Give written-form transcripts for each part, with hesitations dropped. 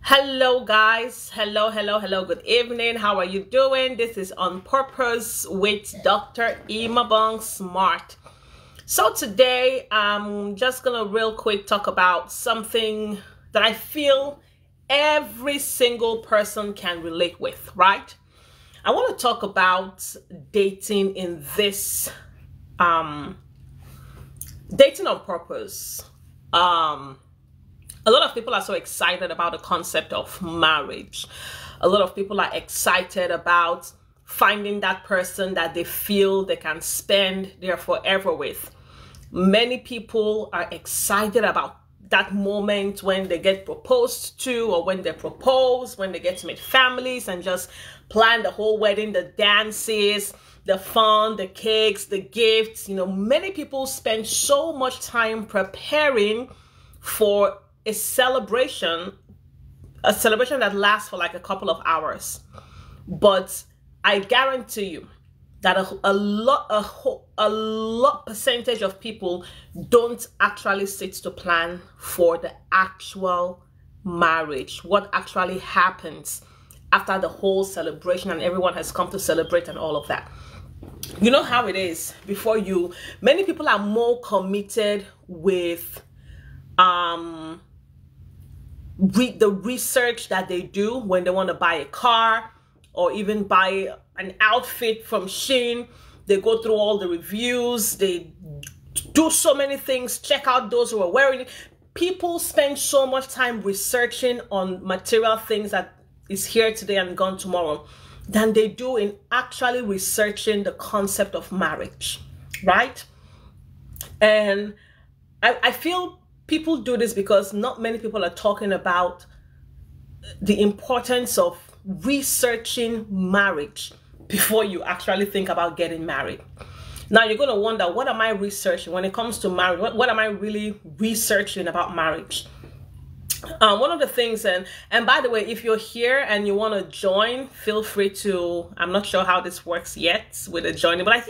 Hello guys, hello, good evening. How are you doing? This is On Purpose with Dr. Imabong Smart. So today I'm just gonna real quick talk about something that I feel every single person can relate with, right? I want to talk about dating in this dating on purpose. A lot of people are so excited about the concept of marriage. A lot of people are excited about finding that person that they feel they can spend their forever with. Many people are excited about that moment when they get proposed to, or when they propose, when they get to meet families and just plan the whole wedding, the dances, the fun, the cakes, the gifts. You know, many people spend so much time preparing for a celebration that lasts for like a couple of hours. But I guarantee you that a lot percentage of people don't actually sit to plan for the actual marriage, what actually happens after the whole celebration and everyone has come to celebrate and all of that. You know how it is. Many people are more committed with the research that they do when they want to buy a car or even buy an outfit from Shein. They go through all the reviews, they do so many things, check out those who are wearing it. People spend so much time researching on material things that is here today and gone tomorrow than they do in actually researching the concept of marriage, right? And I feel people do this because not many people are talking about the importance of researching marriage before you actually think about getting married. Now you're going to wonder, what am I researching when it comes to marriage? What am I really researching about marriage? One of the things, and by the way, if you're here and you want to join, feel free to. I'm not sure how this works yet with the joining, but I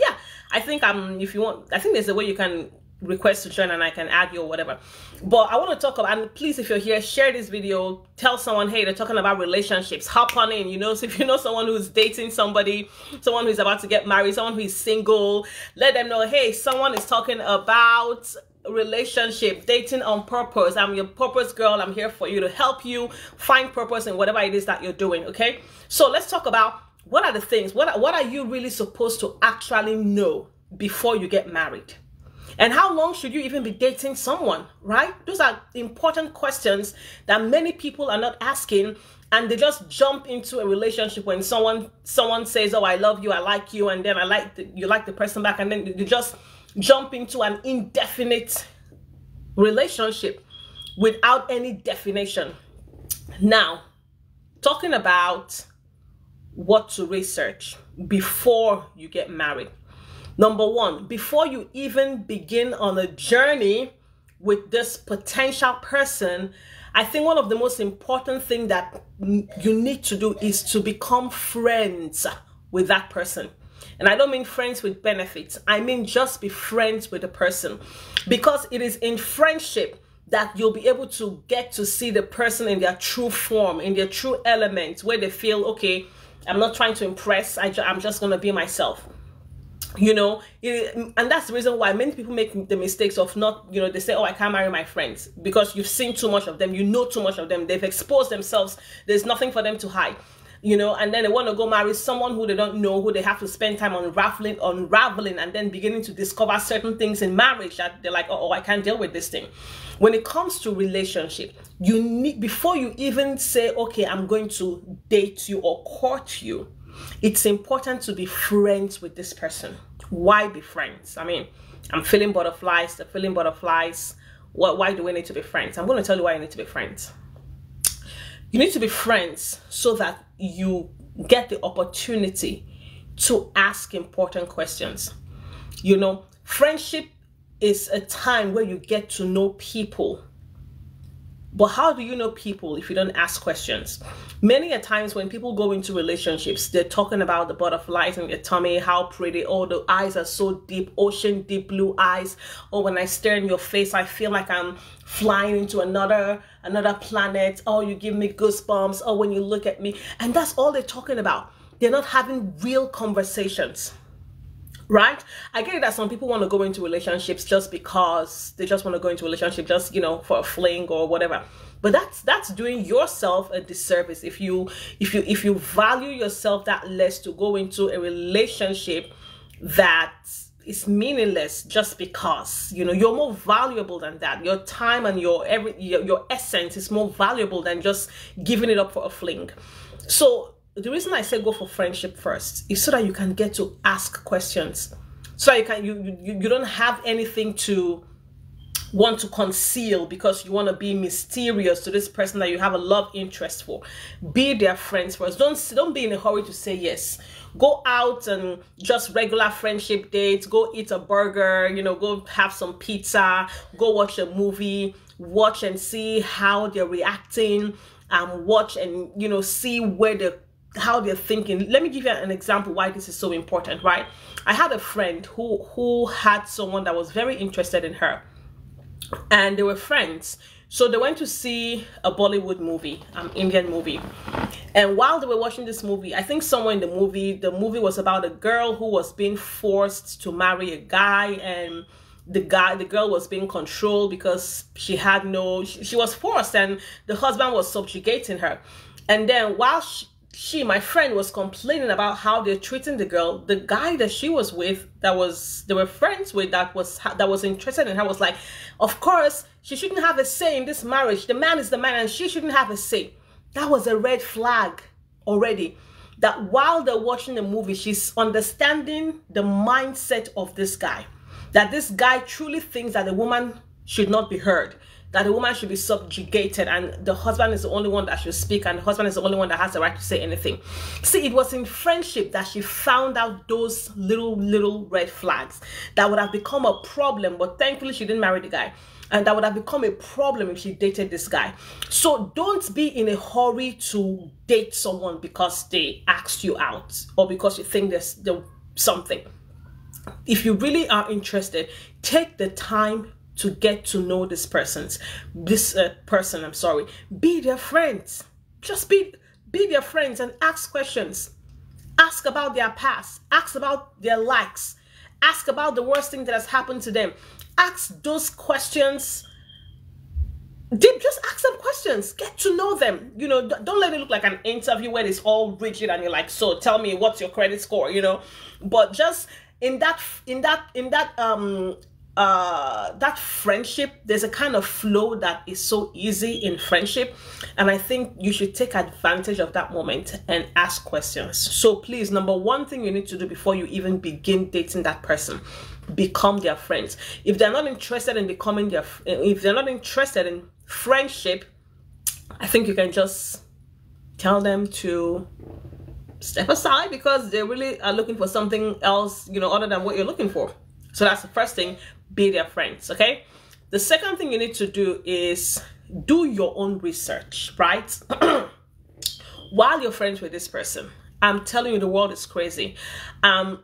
think if you want, I think there's a way you can request to join and I can add you or whatever. But I want to talk about, and please, if you're here, share this video, tell someone, hey, they're talking about relationships, hop on in. You know, so if you know someone who's dating somebody, someone who's about to get married, someone who is single, let them know, hey, someone is talking about relationship, dating on purpose. I'm your purpose girl. I'm here for you to help you find purpose in whatever it is that you're doing. Okay, so let's talk about what are the things, what are you really supposed to actually know before you get married. And how long should you even be dating someone, right? Those are important questions that many people are not asking, and they just jump into a relationship when someone says, oh, I love you, I like you, and then you like the person back, and then you just jump into an indefinite relationship without any definition. Now, talking about what to research before you get married. Number one, before you even begin on a journey with this potential person, I think one of the most important things that you need to do is to become friends with that person. And I don't mean friends with benefits. I mean just be friends with the person. Because it is in friendship that you'll be able to get to see the person in their true form, in their true element, where they feel, okay, I'm not trying to impress, I'm just going to be myself. You know, and that's the reason why many people make the mistakes of not, you know, they say, oh, I can't marry my friends, because you've seen too much of them, you know too much of them, they've exposed themselves, there's nothing for them to hide, you know, and then they want to go marry someone who they don't know, who they have to spend time unraveling, and then beginning to discover certain things in marriage that they're like, oh, I can't deal with this thing. When it comes to relationship, you need, before you even say, okay, I'm going to date you or court you, it's important to be friends with this person. Why be friends? I mean, I'm feeling butterflies, they're feeling butterflies. Why do we need to be friends? I'm going to tell you why you need to be friends. You need to be friends so that you get the opportunity to ask important questions. You know, friendship is a time where you get to know people But how do you know people if you don't ask questions? Many a times when people go into relationships, they're talking about the butterflies in their tummy, how pretty, oh, the eyes are so deep, ocean deep blue eyes. Oh, when I stare in your face, I feel like I'm flying into another planet. Oh, you give me goosebumps. Oh, when you look at me. And that's all they're talking about. They're not having real conversations. Right? I get it that some people want to go into relationships just because they just want to go into a relationship just, you know, for a fling or whatever. But that's doing yourself a disservice if you value yourself that less to go into a relationship that is meaningless just because, you know, you're more valuable than that. Your time and your essence is more valuable than just giving it up for a fling. So the reason I say go for friendship first is so that you can get to ask questions, so that you don't have anything to want to conceal because you want to be mysterious to this person that you have a love interest for. Be their friends first. Don't be in a hurry to say yes. Go out and just regular friendship dates. Go eat a burger, you know, go have some pizza, go watch a movie, watch and see how they're reacting, watch and, you know, see how they're thinking. Let me give you an example why this is so important, right? I had a friend who had someone that was very interested in her, and they were friends. So they went to see a Bollywood movie, Indian movie. And while they were watching this movie, I think somewhere in the movie was about a girl who was being forced to marry a guy, and the girl was being controlled because she was forced, and the husband was subjugating her. And then while my friend was complaining about how they're treating the girl, the guy that she was with, they were friends with, that was interested in her, was like, of course she shouldn't have a say in this marriage. The man is the man and she shouldn't have a say. That was a red flag already. That while they're watching the movie, she's understanding the mindset of this guy. That this guy truly thinks that a woman should not be heard, that a woman should be subjugated, and the husband is the only one that should speak, and the husband is the only one that has the right to say anything. See, it was in friendship that she found out those little red flags that would have become a problem, but thankfully she didn't marry the guy. And that would have become a problem if she dated this guy. So don't be in a hurry to date someone because they asked you out or because you think there's something. If you really are interested, take the time to get to know this person. Be their friends. Just be their friends and ask questions. Ask about their past. Ask about their likes. Ask about the worst thing that has happened to them. Ask those questions. Just ask them questions. Get to know them. You know, don't let it look like an interview where it's all rigid and you're like, so tell me what's your credit score, you know. But just in that friendship, there's a kind of flow that is so easy in friendship, and I think you should take advantage of that moment and ask questions. So please, number one thing you need to do before you even begin dating that person, become their friends. If they're not interested in if they're not interested in friendship, I think you can just tell them to step aside because they really are looking for something else, you know, other than what you're looking for. So that's the first thing. Be their friends. Okay, the second thing you need to do is do your own research, right? While you're friends with this person, I'm telling you, the world is crazy. 2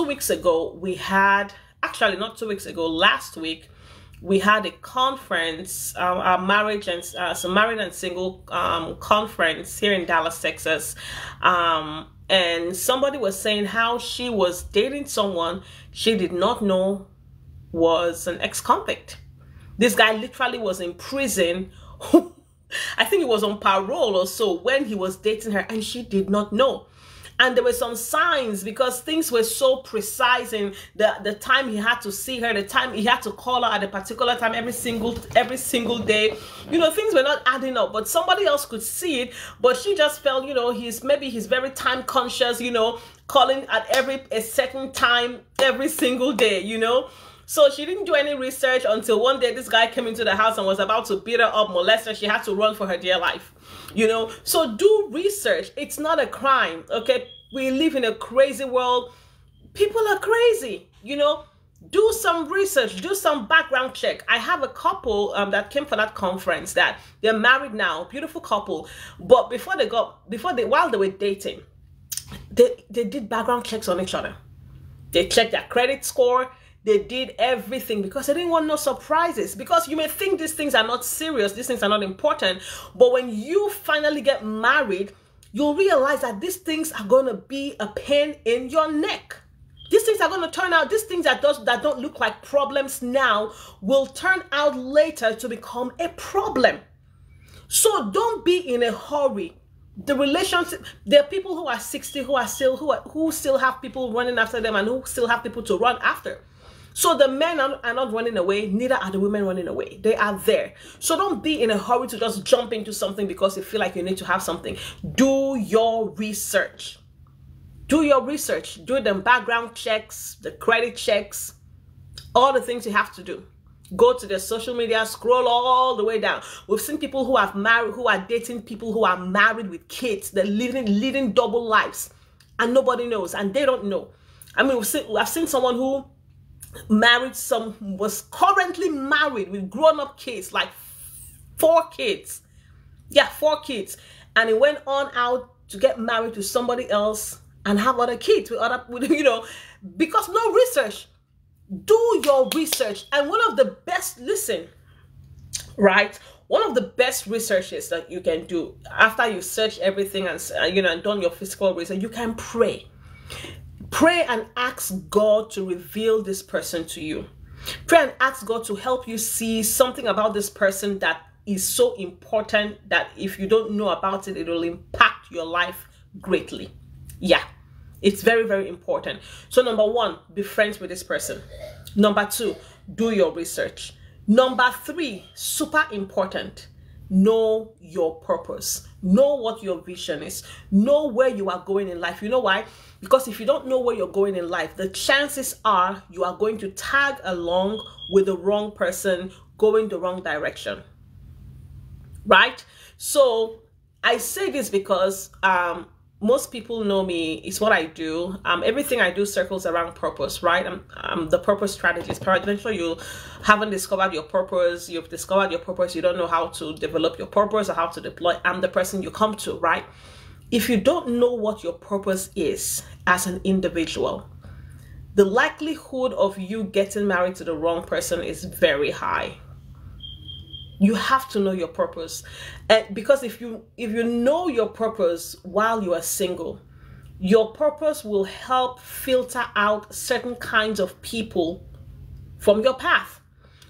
weeks ago we had, actually not 2 weeks ago, last week we had a conference, a marriage and married and single conference here in Dallas, Texas. And somebody was saying how she was dating someone she did not know was an ex-convict. This guy literally was in prison. I think he was on parole or so when he was dating her, and she did not know. And there were some signs because things were so precise in the time he had to see her, the time he had to call her at a particular time every single day. You know, things were not adding up, but somebody else could see it. But she just felt, you know, he's very time conscious, you know, calling at a certain time every single day, you know. So she didn't do any research until one day this guy came into the house and was about to beat her up, molest her. She had to run for her dear life, you know. So do research. It's not a crime, okay? We live in a crazy world. People are crazy, you know. do some research, do some background check. I have a couple that came for that conference that they're married now, beautiful couple. But while they were dating, they did background checks on each other. They checked their credit score. They did everything because they didn't want no surprises. Because you may think these things are not serious, these things are not important. But when you finally get married, you'll realize that these things are going to be a pain in your neck. These things are going to turn out, these things that don't look like problems now will turn out later to become a problem. So don't be in a hurry. The relationship, there are people who are 60 who still have people running after them and who still have people to run after. So the men are not running away, neither are the women running away. They are there. So don't be in a hurry to just jump into something because you feel like you need to have something. Do your research. Do your research. Do the background checks, the credit checks, all the things you have to do. Go to their social media, scroll all the way down. We've seen people who have married, who are dating people who are married with kids. They're living double lives, and nobody knows, and they don't know. I mean, I've seen someone who was currently married with grown-up kids, like 4 kids. Yeah, 4 kids, and he went on out to get married to somebody else and have other kids with you know, because no research. Do your research. And one of the best, one of the best researches that you can do after you search everything and and done your physical research, you can pray. Pray and ask God to reveal this person to you. Pray and ask God to help you see something about this person that is so important that if you don't know about it, it will impact your life greatly. Yeah. It's very, very important. So number 1, be friends with this person. Number 2, do your research. Number 3, super important, know your purpose. Know what your vision is. Know where you are going in life. You know why? Because if you don't know where you're going in life, the chances are you are going to tag along with the wrong person going the wrong direction. Right? So I say this because most people know me. It's what I do. Everything I do circles around purpose, right? I'm the purpose strategist. Eventually, you haven't discovered your purpose. You've discovered your purpose. You don't know how to develop your purpose or how to deploy. I'm the person you come to, right? If you don't know what your purpose is as an individual, the likelihood of you getting married to the wrong person is very high. You have to know your purpose, and because if you know your purpose while you are single, your purpose will help filter out certain kinds of people from your path.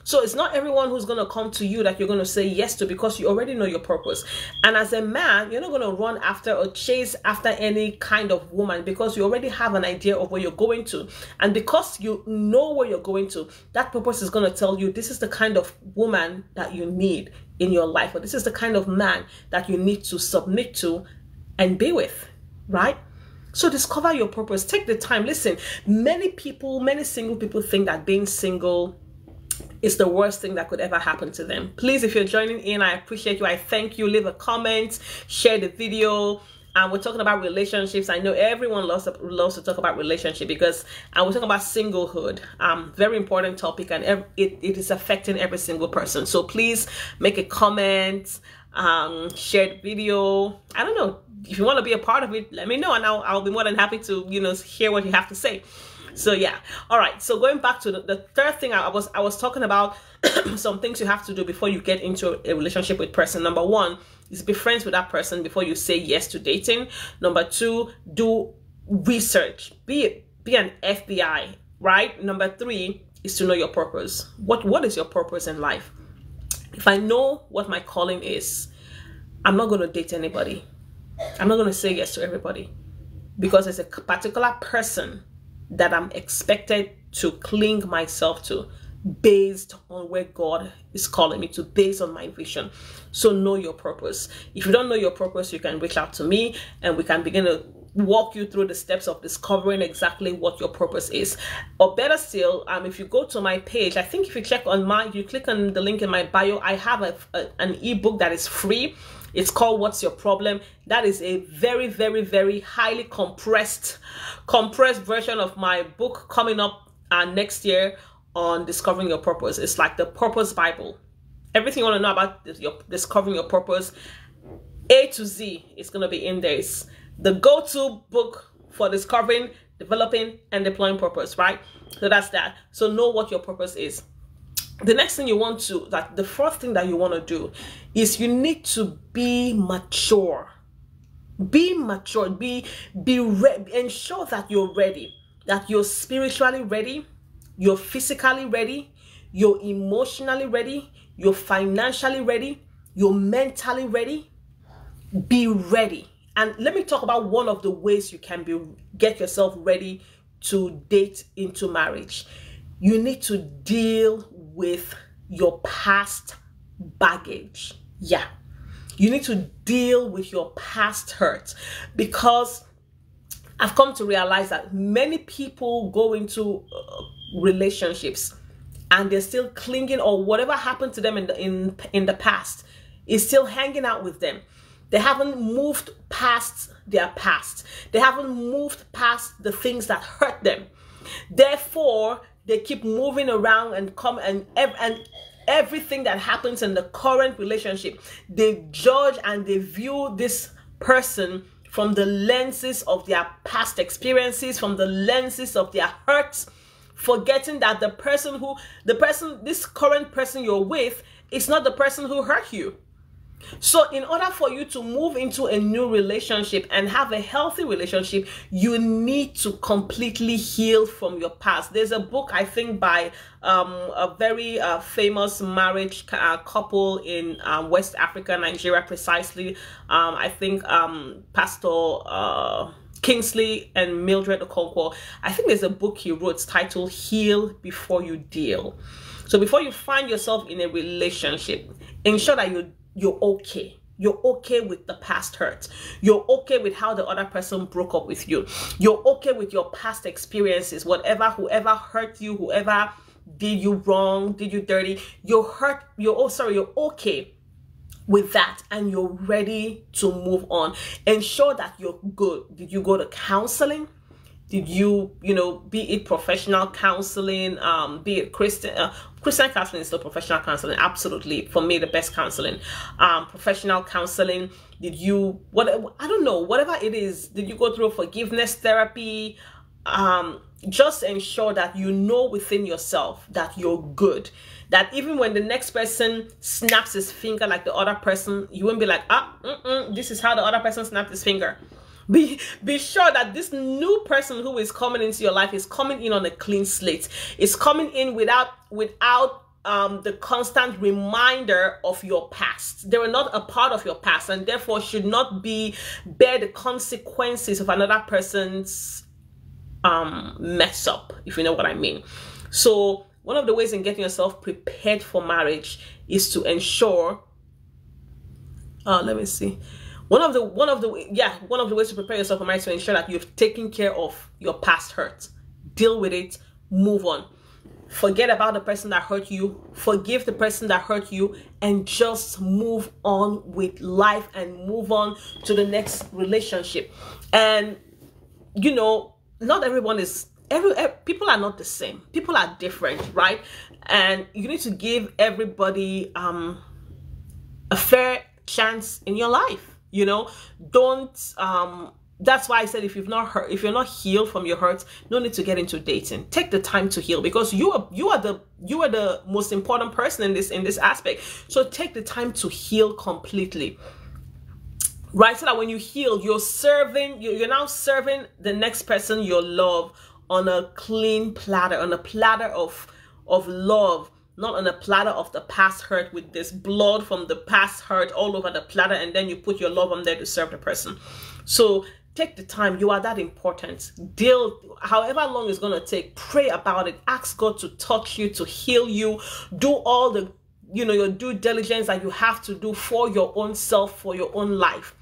So it's not everyone who's going to come to you that you're going to say yes to, because you already know your purpose. And as a man, you're not going to run after or chase after any kind of woman, because you already have an idea of where you're going to. And because you know where you're going to, that purpose is going to tell you this is the kind of woman that you need in your life, or this is the kind of man that you need to submit to and be with, right? So discover your purpose. Take the time. Listen, many single people think that being single is the worst thing that could ever happen to them. Please, if you're joining in, I appreciate you. I thank you. Leave a comment, share the video. We're talking about relationships. I know everyone loves to talk about relationship, because we're talking about singlehood. Very important topic, and it is affecting every single person. So please make a comment, share the video. I don't know, if you want to be a part of it, let me know, and I'll be more than happy to hear what you have to say. So yeah, all right. So going back to the third thing, I was talking about some things you have to do before you get into a relationship with person. Number 1 is be friends with that person before you say yes to dating. Number 2, do research. Be an FBI, right? Number 3 is to know your purpose. What is your purpose in life? If I know what my calling is, I'm not going to date anybody. I'm not going to say yes to everybody, because there's a particular person that I'm expected to cling myself to based on where God is calling me to, based on my vision. So know your purpose. If you don't know your purpose, you can reach out to me and we can begin to walk you through the steps of discovering exactly what your purpose is. Or better still, if you go to my page, I think if you click on the link in my bio, I have an ebook that is free. It's called What's Your Problem? That is a very, very, very highly compressed version of my book coming up next year on discovering your purpose. It's like the purpose Bible. Everything you want to know about your discovering your purpose, A to Z, is going to be in there. It's the go-to book for discovering, developing, and deploying purpose, right? So that's that. So know what your purpose is. The next thing you want to, like the first thing that you want to do is you need to be mature. Be mature. Be ready. Ensure that you're ready. That you're spiritually ready. You're physically ready. You're emotionally ready. You're financially ready. You're mentally ready. Be ready. And let me talk about one of the ways you can get yourself ready to date into marriage. You need to deal with your past baggage. Yeah. You need to deal with your past hurt, because I've come to realize that many people go into relationships and they're still clinging, or whatever happened to them in the past is still hanging out with them. They haven't moved past their past. They haven't moved past the things that hurt them. Therefore, they keep moving around and everything that happens in the current relationship, they judge and they view this person from the lenses of their past experiences, from the lenses of their hurts, forgetting that this current person you're with is not the person who hurt you. So in order for you to move into a new relationship and have a healthy relationship, you need to completely heal from your past. There's a book, I think, by a very famous marriage couple in West Africa, Nigeria precisely. I think Pastor Kingsley and Mildred Okonkwo. I think there's a book he wrote titled Heal Before You Deal. So before you find yourself in a relationship, ensure that you're okay. You're okay with the past hurt. You're okay with how the other person broke up with you. You're okay with your past experiences. Whoever hurt you, whoever did you wrong, did you dirty, you're okay with that, and you're ready to move on. Ensure that you're good. Did you go to counseling? Did you, be it professional counseling, be it Christian counseling is still professional counseling, absolutely. For me, the best counseling. Professional counseling. Did you, I don't know, whatever it is, did you go through forgiveness therapy? Just ensure that you know within yourself that you're good. That even when the next person snaps his finger like the other person, you won't be like, this is how the other person snapped his finger. Be sure that this new person who is coming into your life is coming in on a clean slate. It's coming in without the constant reminder of your past. They were not a part of your past, and therefore should not bear the consequences of another person's mess up, if you know what I mean. So one of the ways in getting yourself prepared for marriage is to ensure, let me see. One of the ways to prepare yourself for marriage is to ensure that you've taken care of your past hurt. Deal with it, move on. Forget about the person that hurt you, forgive the person that hurt you, and just move on with life and move on to the next relationship. And not everyone is, people are not the same. People are different, right? And you need to give everybody a fair chance in your life. Don't that's why I said, if you're not healed from your hurts, no need to get into dating. Take the time to heal, because you are the most important person in this aspect. So take the time to heal completely, right? So that when you heal, you're now serving the next person you love on a clean platter, on a platter of love, not on a platter of the past hurt with this blood from the past hurt all over the platter, and then you put your love on there to serve the person. So take the time. You are that important. Deal however long it's going to take. Pray about it. Ask God to touch you, to heal you. Do all the your due diligence that you have to do for your own self, for your own life,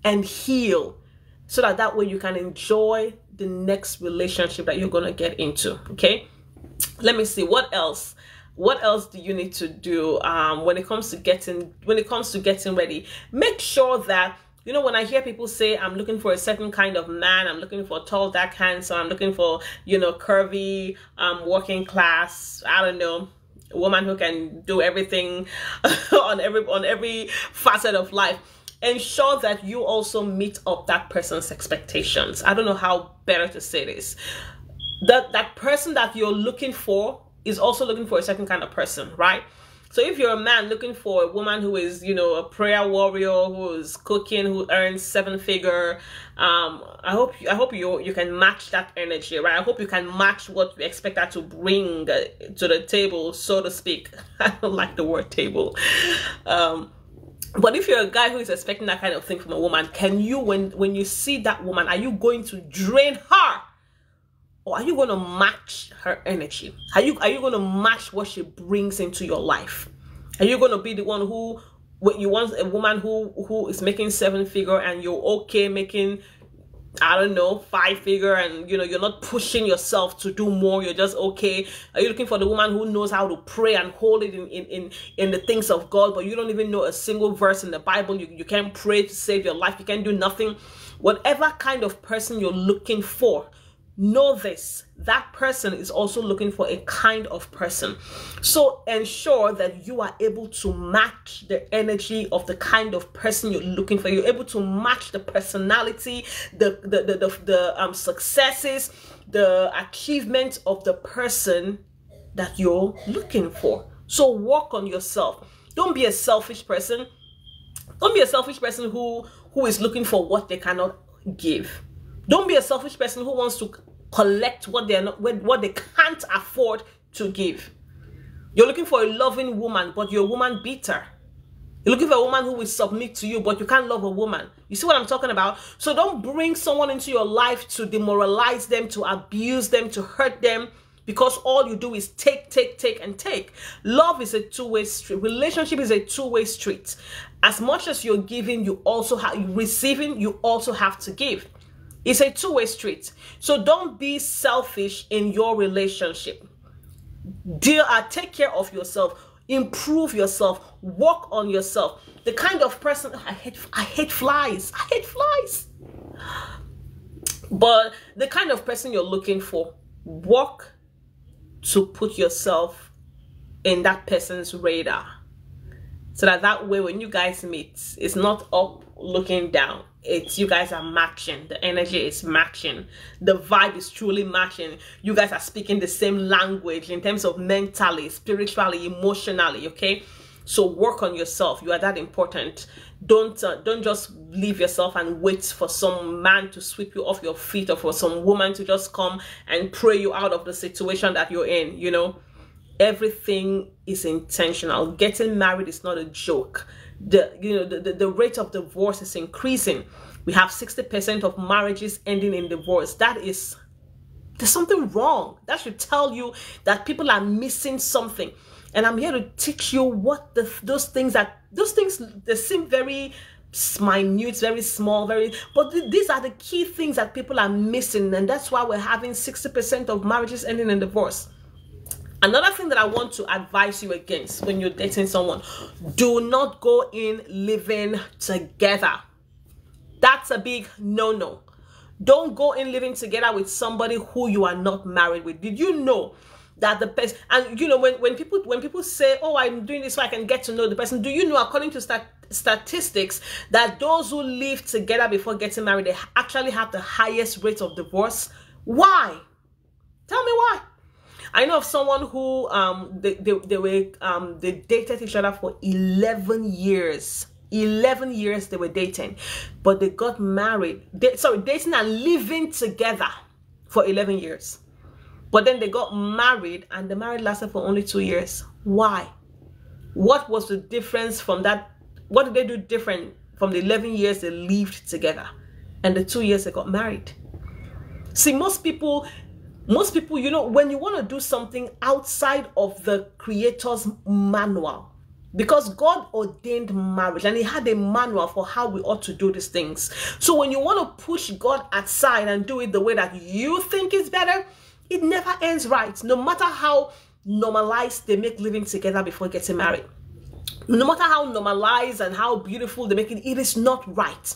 and heal, so that way you can enjoy the next relationship that you're going to get into. Okay, let me see what else do you need to do when it comes to getting ready. Make sure that You know, when I hear people say, I'm looking for a certain kind of man, I'm looking for tall, dark, handsome, I'm looking for, you know, curvy, working class, I don't know, a woman who can do everything on every facet of life. Ensure that you also meet up that person's expectations. I don't know how better to say this. That person that you're looking for is also looking for a certain kind of person, right? So if you're a man looking for a woman who is, you know, a prayer warrior, who is cooking, who earns 7-figure, I hope you can match that energy, right? I hope you can match what we expect her to bring to the table, so to speak. I don't like the word table. But if you're a guy who is expecting that kind of thing from a woman, can you, when you see that woman, are you going to drain her? Or are you going to match her energy? Are you going to match what she brings into your life? Are you going to be the one who, you want a woman who is making 7-figure and you're okay making, I don't know, 5-figure, and you know, you're not pushing yourself to do more, you're just okay? Are you looking for the woman who knows how to pray and hold it in the things of God, but you don't even know a single verse in the Bible? You can't pray to save your life, you can't do nothing? Whatever kind of person you're looking for, know this, that person is also looking for a kind of person. So ensure that you are able to match the energy of the kind of person you're looking for. You're able to match the personality, the successes, the achievements of the person that you're looking for. So work on yourself. Don't be a selfish person. Don't be a selfish person who is looking for what they cannot give. Don't be a selfish person who wants to collect what they can't afford to give. You're looking for a loving woman, but you're a woman beater. You're looking for a woman who will submit to you, but you can't love a woman. You see what I'm talking about? So don't bring someone into your life to demoralize them, to abuse them, to hurt them, because all you do is take, and take. Love is a two-way street. Relationship is a two-way street. As much as you're giving, you also have receiving, you also have to give. It's a two-way street. So don't be selfish in your relationship. Take care of yourself. Improve yourself. Work on yourself. The kind of person, I hate flies. I hate flies. But the kind of person you're looking for, work to put yourself in that person's radar. So that way when you guys meet, it's not up looking down. It's you guys are matching. The energy is matching. The vibe is truly matching. You guys are speaking the same language in terms of mentally, spiritually, emotionally, okay? So work on yourself. You are that important. Don't just leave yourself and wait for some man to sweep you off your feet, or for some woman to just come and pray you out of the situation that you're in, you know? Everything is intentional. Getting married is not a joke. The rate of divorce is increasing. We have 60% of marriages ending in divorce. There's something wrong. That should tell you that people are missing something. And I'm here to teach you what those things they seem very minute, very small, but these are the key things that people are missing, and that's why we're having 60% of marriages ending in divorce. Another thing that I want to advise you against when you're dating someone, do not go in living together. That's a big no-no. Don't go in living together with somebody who you are not married with. Did you know that the person, and you know, when people say, oh, I'm doing this so I can get to know the person, do you know, according to statistics, that those who live together before getting married, they actually have the highest rate of divorce? Why? Tell me why. I know of someone who they dated each other for 11 years. 11 years they were dating, but they got married. Dating and living together for 11 years. But then they got married, and the marriage lasted for only 2 years. Why? What was the difference from that? What did they do different from the 11 years they lived together and the 2 years they got married? See, most people, you know, when you want to do something outside of the Creator's manual, because God ordained marriage and he had a manual for how we ought to do these things. So when you want to push God aside and do it the way that you think is better, it never ends right, no matter how normalized they make living together before getting married. No matter how normalized and how beautiful they make it, it is not right.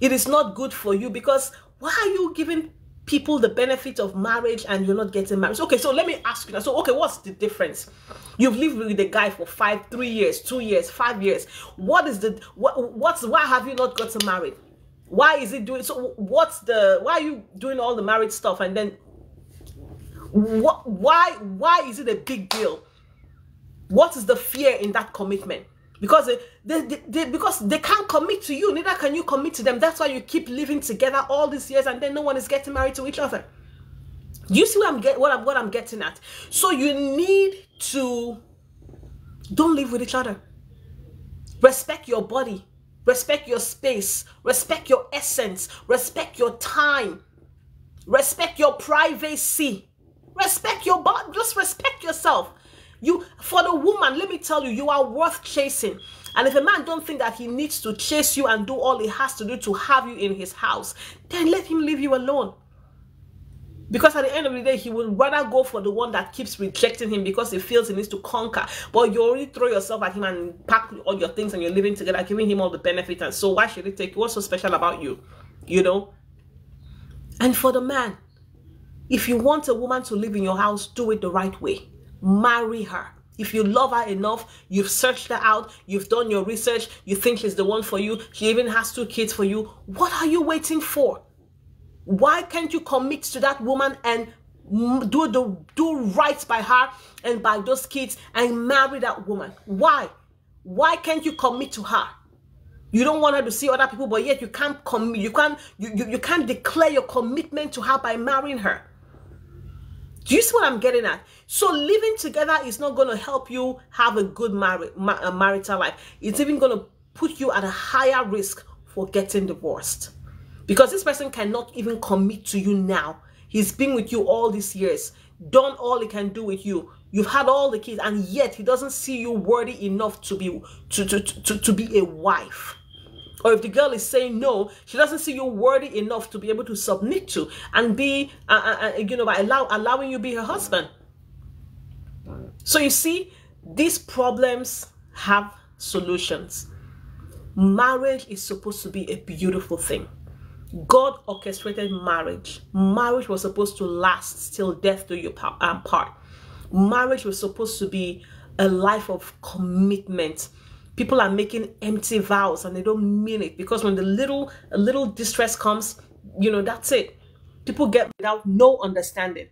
It is not good for you, because why are you giving people the benefit of marriage and you're not getting married? Okay, so let me ask you now. So, okay, what's the difference? You've lived with the guy for 3 years, 2 years, 5 years. Why have you not gotten married? Why is it doing so? Why are you doing all the married stuff, and then why is it a big deal? What is the fear in that commitment? Because because they can't commit to you, neither can you commit to them. That's why you keep living together all these years, and then no one is getting married to each other. You see what I'm getting at? So you need to don't live with each other. Respect your body, respect your space, respect your essence, respect your time, respect your privacy, respect your body, just respect yourself. For the woman, let me tell you, you are worth chasing. And if a man don't think that he needs to chase you and do all he has to do to have you in his house, then let him leave you alone. Because at the end of the day, he would rather go for the one that keeps rejecting him because he feels he needs to conquer. But you already throw yourself at him and pack all your things and you're living together, giving him all the benefits. And so why should he take you? What's so special about you? You know? And for the man, if you want a woman to live in your house, do it the right way. Marry her. If you love her enough, you've searched her out, you've done your research, you think she's the one for you, she even has 2 kids for you, what are you waiting for? Why can't you commit to that woman and do right by her and by those kids and marry that woman? Why? Why can't you commit to her? You don't want her to see other people, but yet you can't commit. You can't declare your commitment to her by marrying her. Do you see what I'm getting at? So living together is not going to help you have a good marital life. It's even going to put you at a higher risk for getting divorced. Because this person cannot even commit to you now. He's been with you all these years, done all he can do with you. You've had all the kids, and yet he doesn't see you worthy enough to be a wife. Or if the girl is saying no, she doesn't see you worthy enough to be able to submit to and be, by allowing you be her husband. So you see, these problems have solutions. Marriage is supposed to be a beautiful thing. God orchestrated marriage. Marriage was supposed to last till death do you part. Marriage was supposed to be a life of commitment. People are making empty vows and they don't mean it, because when a little distress comes, that's it. People get without no understanding.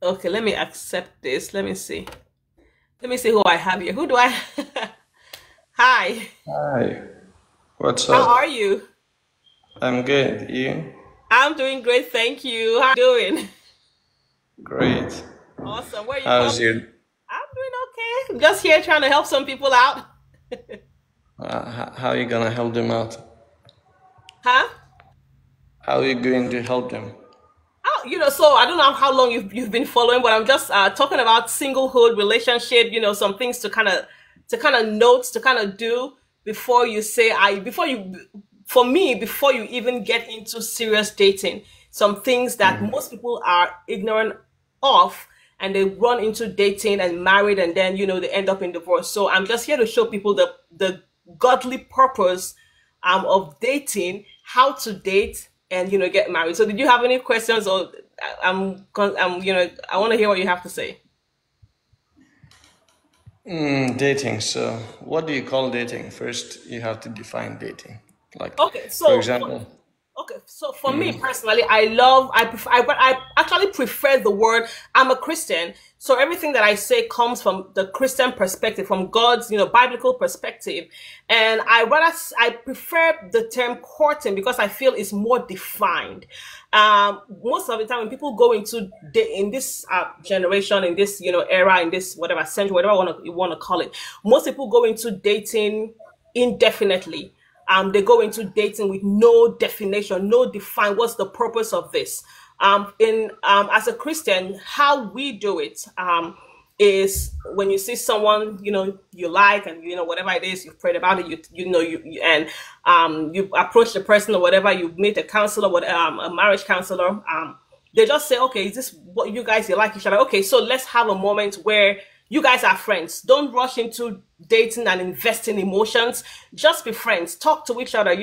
Okay, let me accept this. Let me see who I have here. Who do I? Hi. Hi, what's How up? are you? I'm good. You? I'm doing great, thank you. How are you doing? Great. Awesome. Where are you How's calling? your? I'm doing okay. I'm just here trying to help some people out. How are you gonna help them out? Huh? How are you going to help them? Oh, so I don't know how long you've been following, but I'm just talking about singlehood, relationship, some things to kind of notes to kind of do before you say before you even get into serious dating. Some things that Mm. most people are ignorant of, and they run into dating and married, and then they end up in divorce. So I'm just here to show people the godly purpose of dating, how to date, and get married. So did you have any questions, or I want to hear what you have to say. Dating. So, what do you call dating? First, you have to define dating. Like, Okay, for so example. Okay, so for me personally, I actually prefer the word. I'm a Christian, so everything that I say comes from the Christian perspective, from God's, biblical perspective. And I prefer the term courting because I feel it's more defined. Most of the time when people go into in this generation, in this, era, in this whatever century, whatever you want to call it, most people go into dating indefinitely. They go into dating with no definition, no define what's the purpose of this. As a Christian, how we do it is when you see someone you like, and whatever it is, you've prayed about it, you approach the person or whatever, you meet a counselor, a marriage counselor. They just say, okay, is this what you like each other? Okay, so let's have a moment where You guys are friends. Don't rush into dating and invest in emotions. Just be friends. Talk to each other,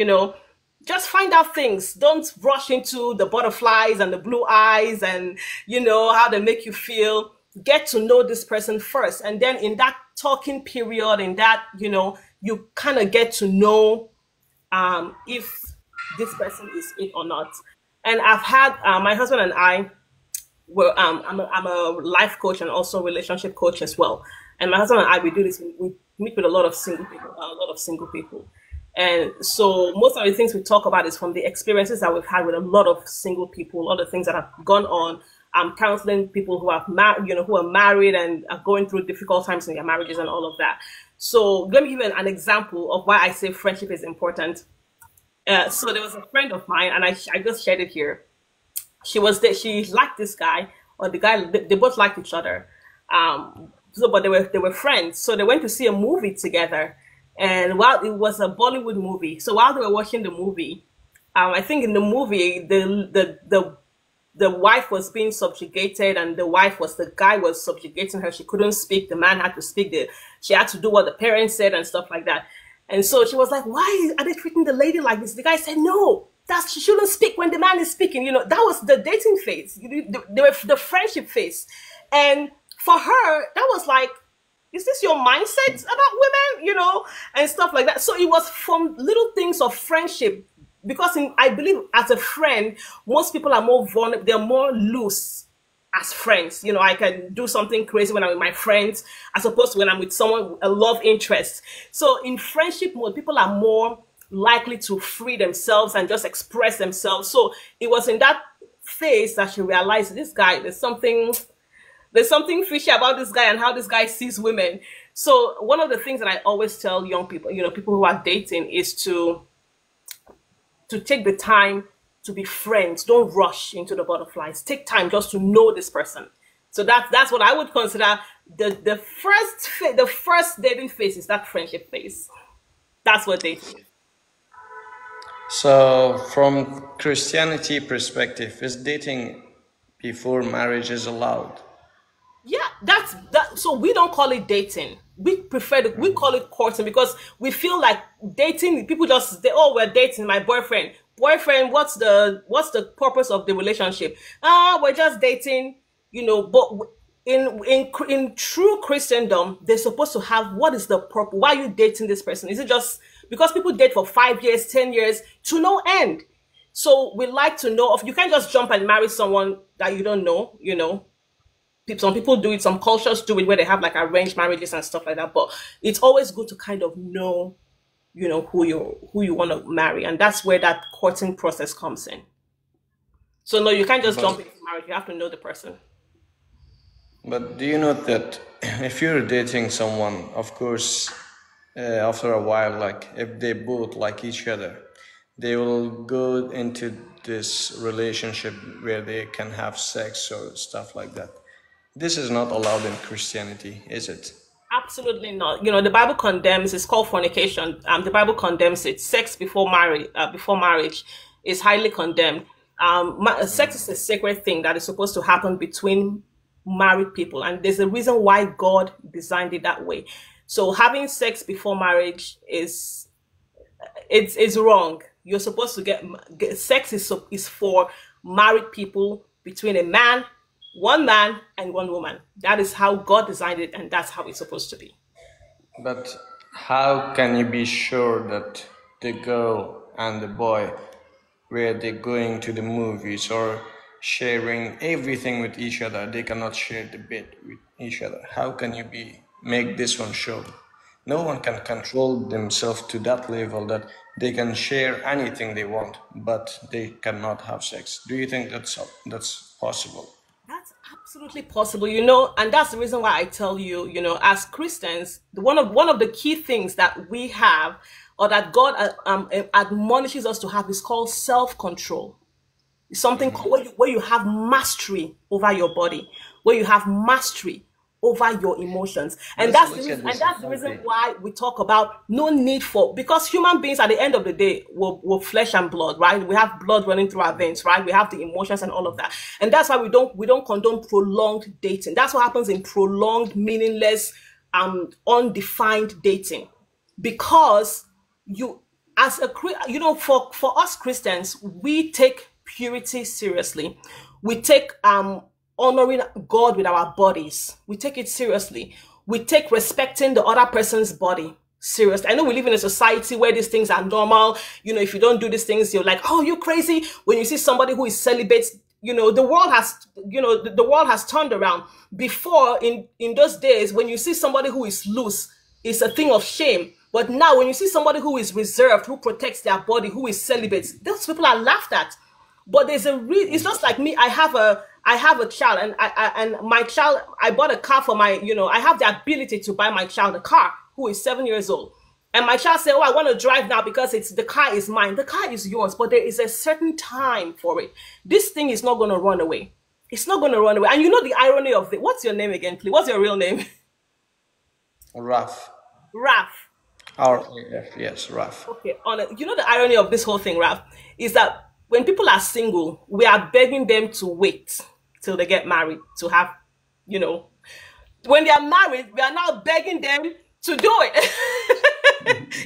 just find out things. Don't rush into the butterflies and the blue eyes and, how they make you feel. Get to know this person first. And then in that talking period, in that, you kind of get to know if this person is it or not. And I've had my husband and I were I'm a life coach and also relationship coach as well. And my husband and I, we do this. We meet with a lot of single people. And so most of the things we talk about is from the experiences that we've had with a lot of single people, a lot of things that have gone on. I'm counseling people who have who are married and are going through difficult times in their marriages and all of that. So let me give you an example of why I say friendship is important. So there was a friend of mine, and I just shared it here. She liked this guy, or the guy, they both liked each other. But they were friends. So they went to see a movie together. And while it was a Bollywood movie, so while they were watching the movie, I think in the movie the wife was being subjugated, and the guy was subjugating her. She couldn't speak. The man had to speak. She had to do what the parents said and stuff like that. And so she was like, "Why are they treating the lady like this?" The guy said, "No, she shouldn't speak when the man is speaking." That was the dating phase, the friendship phase, and for her that was like, is this your mindset about women, and stuff like that. So it was from little things of friendship, because I believe as a friend, most people are more vulnerable, they're more loose as friends. I can do something crazy when I'm with my friends, as opposed to when I'm with someone, a love interest. So in friendship mode, people are more likely to free themselves and just express themselves. So it was in that phase that she realized, this guy, there's something fishy about this guy and how this guy sees women. So one of the things that I always tell young people, people who are dating, is to take the time to be friends. Don't rush into the butterflies. Take time just to know this person. So that's what I would consider the first dating phase, is that friendship phase. That's what dating is. So, from Christianity perspective, is dating before marriage is allowed? Yeah, that's that. So we don't call it dating. We we call it courting, because we feel like dating. People we're dating, my boyfriend. Boyfriend, what's the purpose of the relationship? We're just dating, But in true Christendom, they're supposed to have, what is the purpose? Why are you dating this person? Is it just because people date for 5 years, 10 years to no end? So we like to know you can't just jump and marry someone that you don't know, Some people do it, some cultures do it where they have like arranged marriages and stuff like that. But it's always good to kind of know, who you want to marry. And that's where that courting process comes in. So no, you can't just jump But into marriage. You have to know the person. but do you know that if you're dating someone, of course, after a while, like if they both like each other, they will go into this relationship where they can have sex or stuff like that. This is not allowed in Christianity, is it? Absolutely not. The Bible condemns. It's called fornication. The Bible condemns it. Sex before marriage, is highly condemned. Sex is a sacred thing that is supposed to happen between married people, and there's a reason why God designed it that way. So having sex before marriage is wrong. You're supposed to get sex is for married people, between one man and one woman. That is how God designed it, and that's how it's supposed to be. But how can you be sure that the girl and the boy, where they're going to the movies or sharing everything with each other, they cannot share the bed with each other? How can you make this one sure? No one can control themselves to that level that they can share anything they want, but they cannot have sex. Do you think that's possible? That's absolutely possible, and that's the reason why I tell you, as Christians, one of the key things that we have, or that God admonishes us to have, is called self-control. It's something where you have mastery over your body, where you have mastery over your emotions. And Let's that's the look reason, at and this that's the reason analogy. why we talk about no need for, because human beings at the end of the day we're flesh and blood, right? We have blood running through our veins, right? We have the emotions and all of that. And that's why we don't condone prolonged dating. That's what happens in prolonged, meaningless, undefined dating. Because you, as a for us Christians, we take purity seriously. We take honoring God with our bodies, we take it seriously. We take respecting the other person's body seriously. I know we live in a society where these things are normal. If you don't do these things, you're like, oh, you're crazy. When you see somebody who is celibate, the world has, the world has turned around. Before, in those days, when you see somebody who is loose, it's a thing of shame. But now, when you see somebody who is reserved, who protects their body, who is celibate, those people are laughed at. But there's a it's just like me. I have a child, and my child, I bought a car for my, I have the ability to buy my child a car who is 7 years old. And my child said, oh, I want to drive now because the car is mine. The car is yours, but there is a certain time for it. This thing is not going to run away. It's not going to run away. And you know the irony of it. What's your name again, please? What's your real name? Raf. Raf. R-A-F, yes, Raf. Okay, you know the irony of this whole thing, Raf, is that when people are single, we are begging them to wait till they get married to have, when they are married, we are now begging them to do it.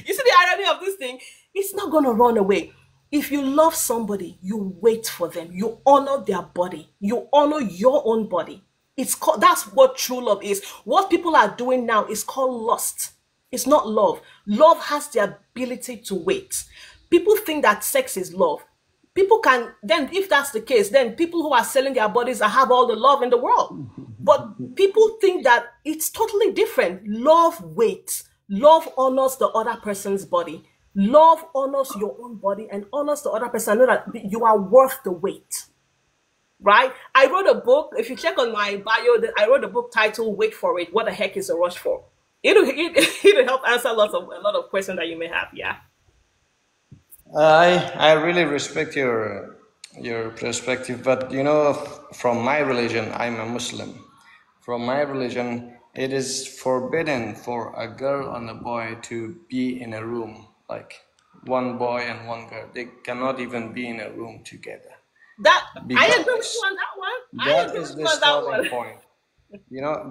You see the irony of this thing? It's not going to run away. If you love somebody, you wait for them. You honor their body. You honor your own body. That's what true love is. What people are doing now is called lust. It's not love. Love has the ability to wait. People think that sex is love. People can, then if that's the case, then people who are selling their bodies have all the love in the world. But people think that it's totally different. Love waits. Love honors the other person's body. Love honors your own body and honors the other person. Know that you are worth the wait. Right? I wrote a book. If you check on my bio, I wrote a book titled "Wait for It. What the heck is a rush for?" It'll help answer a lot of questions that you may have. Yeah. I really respect your perspective, but from my religion, I'm a Muslim. From my religion, it is forbidden for a girl and a boy to be in a room, like one boy and one girl. They cannot even be in a room together. I agree with you on that one. That is the starting point.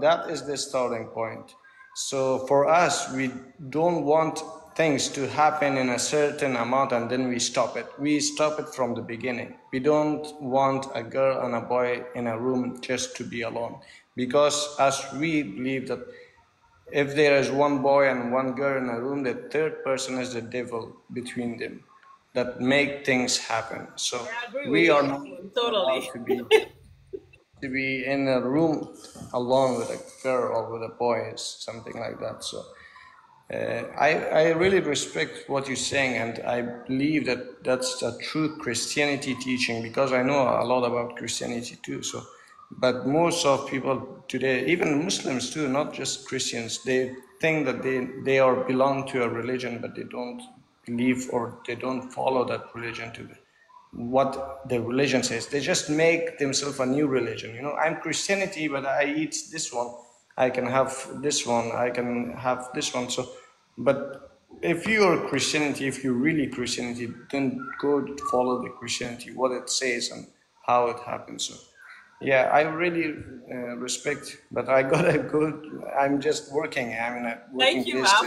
That is the starting point. So for us, we don't want things to happen in a certain amount and then we stop it. We stop it from the beginning. We don't want a girl and a boy in a room just to be alone. Because as we believe that if there is one boy and one girl in a room, the third person is the devil between them that make things happen. So we are not totally to be in a room alone with a girl or with a boy, something like that. So I really respect what you're saying, and I believe that that's a true Christianity teaching, because I know a lot about Christianity too. So, but most of people today, even Muslims too, not just Christians, they think that they are belong to a religion, but they don't believe or they don't follow that religion to what the religion says. They just make themselves a new religion. I'm Christianity, but I eat this one. I can have this one. I can have this one. So, but if you are Christianity, if you're really Christianity, then go follow the Christianity, what it says and how it happens. So, yeah, I really respect, but I gotta go. I'm just working. I'm not working. Thank you, Ralph.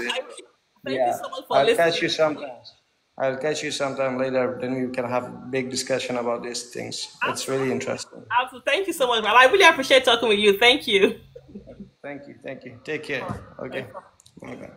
Thank you so much for listening. Catch you sometimes. I'll catch you sometime later, then we can have a big discussion about these things. It's really interesting. Absolutely. Thank you so much, Ralph. I really appreciate talking with you. Thank you. Thank you. Take care. Okay. Okay.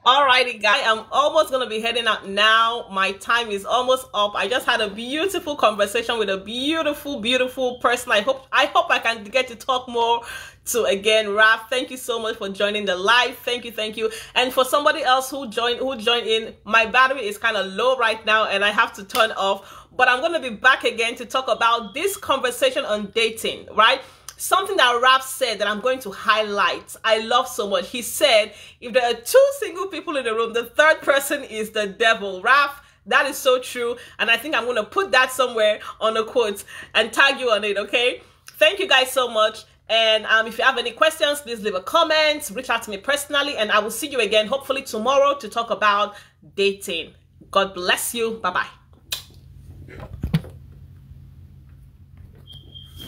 Alrighty, guys, I'm almost going to be heading out now. My time is almost up. I just had a beautiful conversation with a beautiful person. I hope I can get to talk more to again. Raf, thank you so much for joining the live. Thank you. And for somebody else who joined in, my battery is kind of low right now and I have to turn off. But I'm going to be back again to talk about this conversation on dating, right? Something that Raf said that I'm going to highlight, I love so much. He said, if there are two single people in the room, the third person is the devil. Raf, that is so true. And I think I'm going to put that somewhere on a quote and tag you on it, okay? Thank you guys so much. And if you have any questions, please leave a comment, reach out to me personally, and I will see you again, hopefully tomorrow, to talk about dating. God bless you. Bye-bye.